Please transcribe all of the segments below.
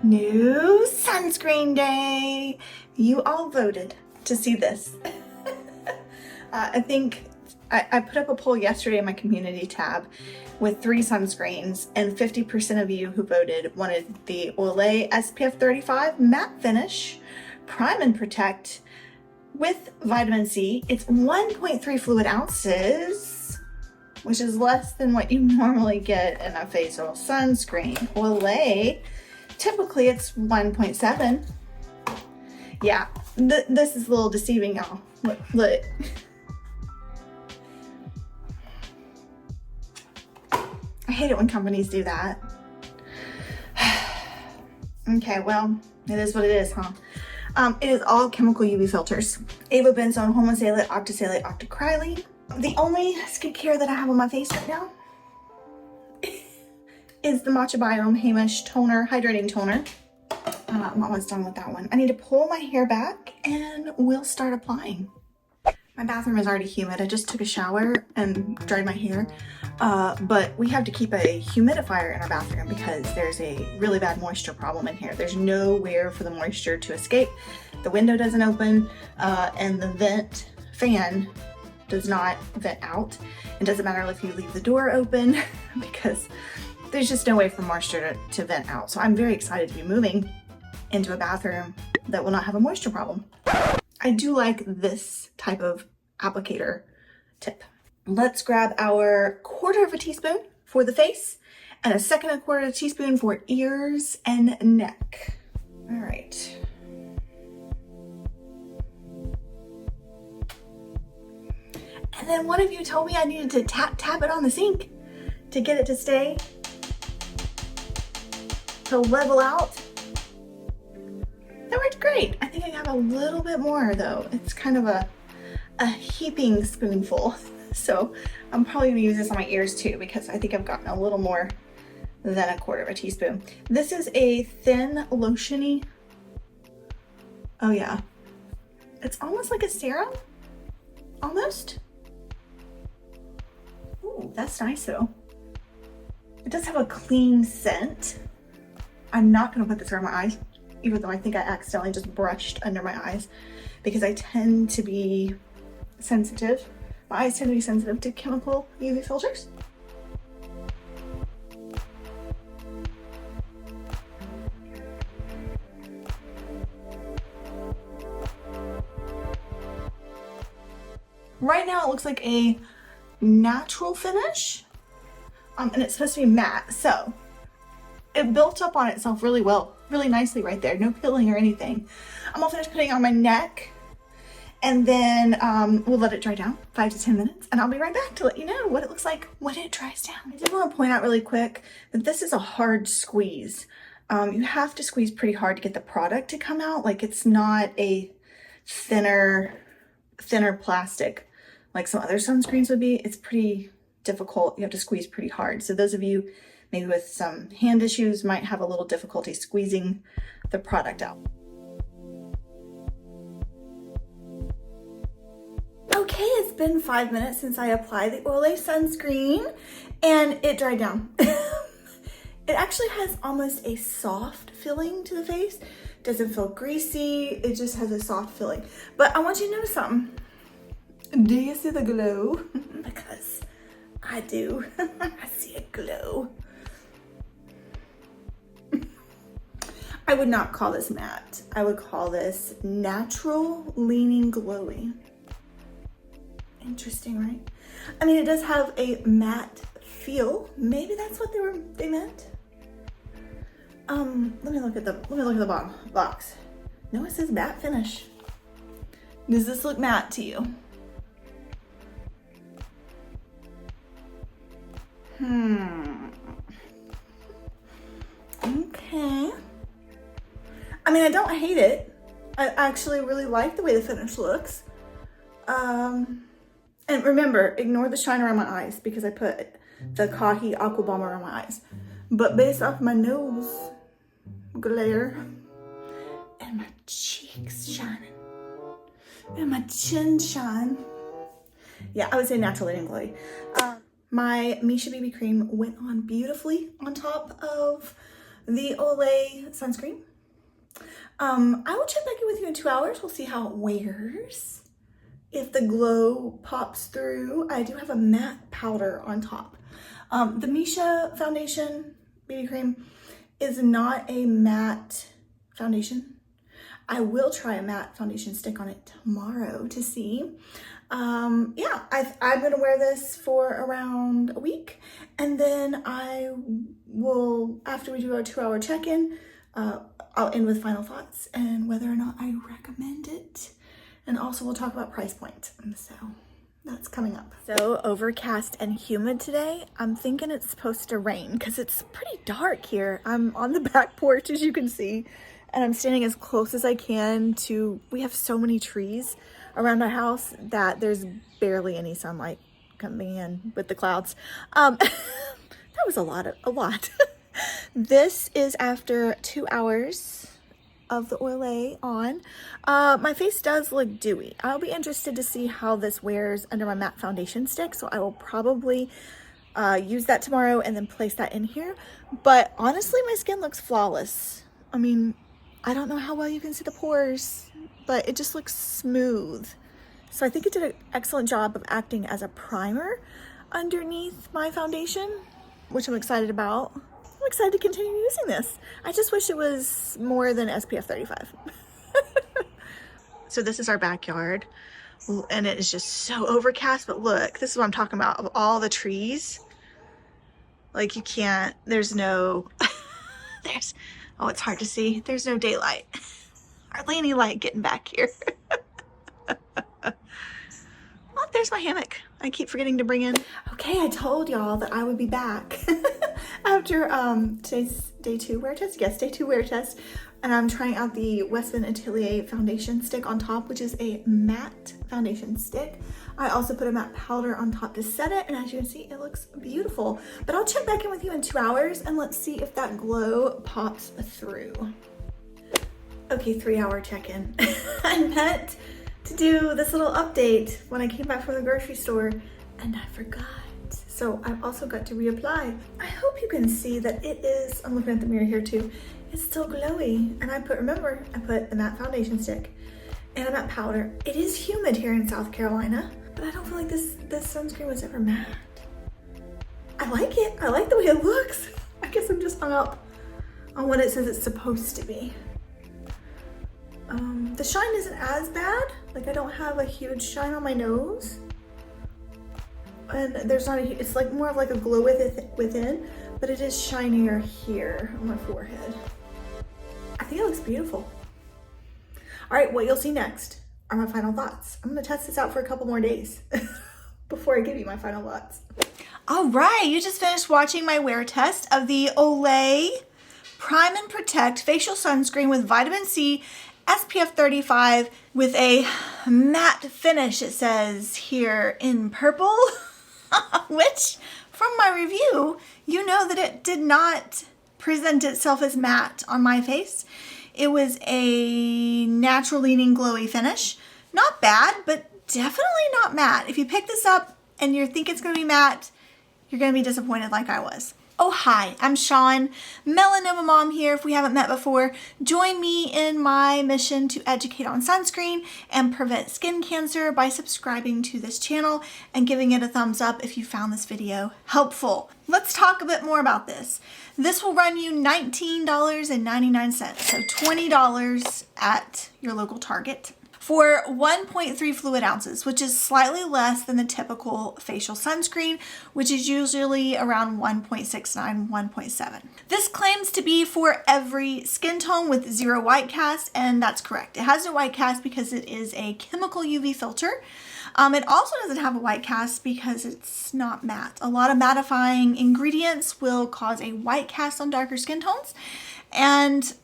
New sunscreen day. You all voted to see this. I think I put up a poll yesterday in my community tab with 3 sunscreens, and 50% of you who voted wanted the Olay SPF35 matte finish, prime and protect with vitamin C. It's 1.3 fluid ounces, which is less than what you normally get in a facial sunscreen. Olay, typically it's 1.7. Yeah, this is a little deceiving, y'all. Look. I hate it when companies do that. Okay, well, it is what it is, huh? It is all chemical UV filters. Avobenzone, homosalate, octisalate, octocrylene. The only skincare that I have on my face right now is the Matcha Biome Hamish Toner, Hydrating Toner. I'm almost done with that one. I need to pull my hair back and we'll start applying. My bathroom is already humid. I just took a shower and dried my hair, but we have to keep a humidifier in our bathroom because there's a really bad moisture problem in here. There's nowhere for the moisture to escape. The window doesn't open, and the vent fan does not vent out. It doesn't matter if you leave the door open because there's just no way for moisture to vent out. So I'm very excited to be moving into a bathroom that will not have a moisture problem. I do like this type of applicator tip. Let's grab our 1/4 teaspoon for the face and a 1/4 teaspoon for ears and neck. All right. And then one of you told me I needed to tap it on the sink to get it to stay, to level out. That worked great. I think I have a little bit more though. It's kind of a heaping spoonful. So I'm probably gonna use this on my ears too because I think I've gotten a little more than 1/4 teaspoon. This is a thin lotiony. Oh yeah. It's almost like a serum. Almost. Ooh, that's nice though. It does have a clean scent. I'm not gonna put this around my eyes, even though I think I accidentally just brushed under my eyes because I tend to be sensitive. My eyes tend to be sensitive to chemical UV filters. Right now it looks like a natural finish, and it's supposed to be matte, so it built up on itself really well, really nicely right there. No peeling or anything. I'm all finished putting it on my neck, and then we'll let it dry down 5 to 10 minutes, and I'll be right back to let you know what it looks like when it dries down. I did want to point out really quick that this is a hard squeeze. You have to squeeze pretty hard to get the product to come out. Like, it's not a thinner plastic like some other sunscreens would be. It's pretty difficult. You have to squeeze pretty hard. So those of you maybe with some hand issues might have a little difficulty squeezing the product out. Okay, it's been 5 minutes since I applied the Olay sunscreen and it dried down. It actually has almost a soft feeling to the face. Doesn't feel greasy, it just has a soft feeling. But I want you to notice something. Do you see the glow? Because I do. I see a glow. I would not call this matte. I would call this natural leaning glowy. Interesting, right? I mean, it does have a matte feel. Maybe that's what they meant. Let me look at the bottom box. No, it says matte finish. Does this look matte to you? Okay. I mean, I don't hate it. I actually really like the way the finish looks. And remember, ignore the shine around my eyes because I put the Kahi Aqua Balm around my eyes. But based off my nose glare and my cheeks shining and my chin shine, yeah, I would say naturally and glowy. My Misha BB cream went on beautifully on top of the Olay sunscreen. I will check back in with you in 2 hours. We'll see how it wears. If the glow pops through. I do have a matte powder on top. The Misha foundation BB cream is not a matte foundation. I will try a matte foundation stick on it tomorrow to see. Yeah, I'm gonna wear this for around a week, and then I will, after we do our 2 hour check-in, I'll end with final thoughts and whether or not I recommend it. And also we'll talk about price point. So that's coming up. So overcast and humid today. I'm thinking it's supposed to rain because it's pretty dark here. I'm on the back porch, as you can see, and I'm standing as close as I can to, we have so many trees around our house that there's barely any sunlight coming in with the clouds. That was a lot. This is after 2 hours of the Olay on. My face does look dewy. I'll be interested to see how this wears under my matte foundation stick, so I will probably use that tomorrow and then place that in here. But honestly, my skin looks flawless. I mean, I don't know how well you can see the pores, but it just looks smooth. So I think it did an excellent job of acting as a primer underneath my foundation, which I'm excited about. I'm excited to continue using this. I just wish it was more than SPF35. So this is our backyard, and it is just so overcast, but look, this is what I'm talking about. Of all the trees, like you can't, there's no, oh, it's hard to see. There's no daylight. Hardly any light getting back here. Oh, there's my hammock. I keep forgetting to bring in. Okay, I told y'all that I would be back after today's day 2 wear test. Yes, day 2 wear test. And I'm trying out the Westman Atelier foundation stick on top, which is a matte foundation stick. I also put a matte powder on top to set it, and as you can see, it looks beautiful. But I'll check back in with you in 2 hours and let's see if that glow pops through. Okay, 3 hour check-in. I meant to do this little update when I came back from the grocery store and I forgot. So I've also got to reapply. I hope you can see that it is, I'm looking at the mirror here too, it's still glowy. And remember, I put the matte foundation stick and a matte powder. It is humid here in South Carolina, but I don't feel like this sunscreen was ever matte. I like it. I like the way it looks. I guess I'm just hung up on what it says it's supposed to be. The shine isn't as bad. Like I don't have a huge shine on my nose. And there's not it's like more of like a glow within, but it is shinier here on my forehead. I think it looks beautiful. All right, what you'll see next are my final thoughts. I'm gonna test this out for a couple more days before I give you my final thoughts. All right, you just finished watching my wear test of the Olay Prime and Protect Facial Sunscreen with Vitamin C, SPF35 with a matte finish, it says here in purple, which from my review, you know that it did not present itself as matte on my face. It was a natural leaning glowy finish. Not bad, but definitely not matte. If you pick this up and you think it's gonna be matte, you're gonna be disappointed like I was. Oh, hi, I'm Sean, Melanoma Mom here. If we haven't met before, join me in my mission to educate on sunscreen and prevent skin cancer by subscribing to this channel and giving it a thumbs up if you found this video helpful. Let's talk a bit more about this. This will run you $19.99, so $20 at your local Target, for 1.3 fluid ounces, which is slightly less than the typical facial sunscreen, which is usually around 1.69, 1.7. This claims to be for every skin tone with 0 white cast, and that's correct. It has no white cast because it is a chemical UV filter. It also doesn't have a white cast because it's not matte. A lot of mattifying ingredients will cause a white cast on darker skin tones, and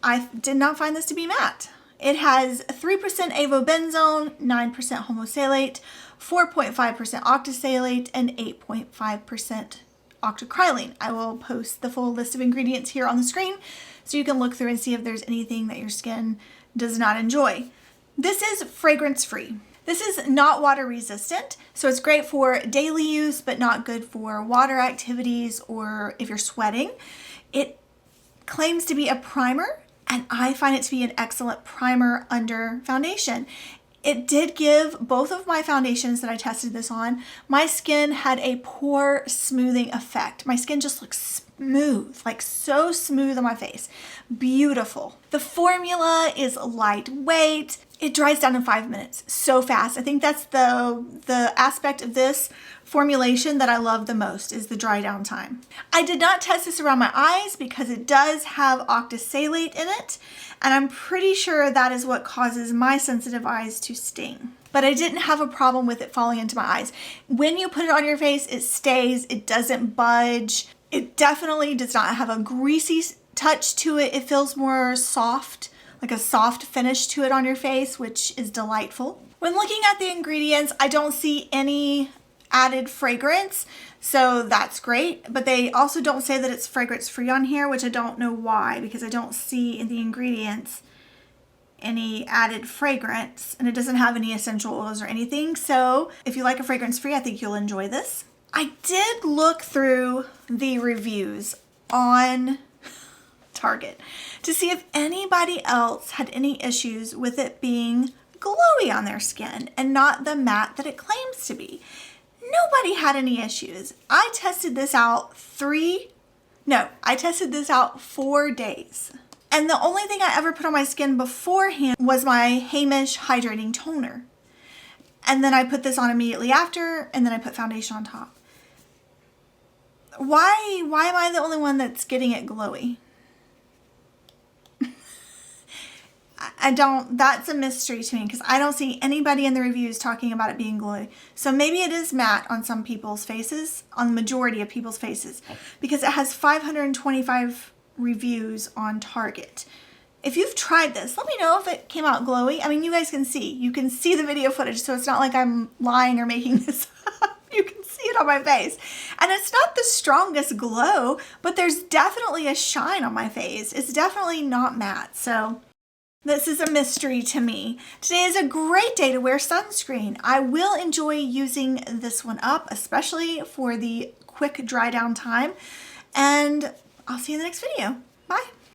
I did not find this to be matte. It has 3% avobenzone, 9% homosalate, 4.5% octisalate, and 8.5% octocrylene. I will post the full list of ingredients here on the screen so you can look through and see if there's anything that your skin does not enjoy. This is fragrance-free. This is not water resistant, so it's great for daily use, but not good for water activities or if you're sweating. It claims to be a primer, and I find it to be an excellent primer under foundation. It did give both of my foundations that I tested this on, my skin had a pore smoothing effect. My skin just looks smooth, like so smooth on my face. Beautiful. The formula is lightweight. It dries down in 5 minutes, so fast. I think that's the aspect of this formulation that I love the most, is the dry down time. I did not test this around my eyes because it does have octisalate in it, and I'm pretty sure that is what causes my sensitive eyes to sting. But I didn't have a problem with it falling into my eyes. When you put it on your face, it stays, it doesn't budge. It definitely does not have a greasy touch to it. It feels more soft, like a soft finish to it on your face, which is delightful. When looking at the ingredients, I don't see any added fragrance, so that's great. But they also don't say that it's fragrance free on here, which I don't know why, because I don't see in the ingredients any added fragrance, and it doesn't have any essential oils or anything. So if you like a fragrance free, I think you'll enjoy this. I did look through the reviews on Target to see if anybody else had any issues with it being glowy on their skin and not the matte that it claims to be. Nobody had any issues. I tested this out 4 days. And the only thing I ever put on my skin beforehand was my Hamish hydrating toner. And then I put this on immediately after, and then I put foundation on top. Why am I the only one that's getting it glowy? That's a mystery to me, because I don't see anybody in the reviews talking about it being glowy. So maybe it is matte on some people's faces, on the majority of people's faces, because it has 525 reviews on Target. If you've tried this, let me know if it came out glowy. I mean, you guys can see. You can see the video footage, so it's not like I'm lying or making this up. You can see it on my face. And it's not the strongest glow, but there's definitely a shine on my face. It's definitely not matte, so this is a mystery to me. Today is a great day to wear sunscreen. I will enjoy using this one up, especially for the quick dry down time. And I'll see you in the next video.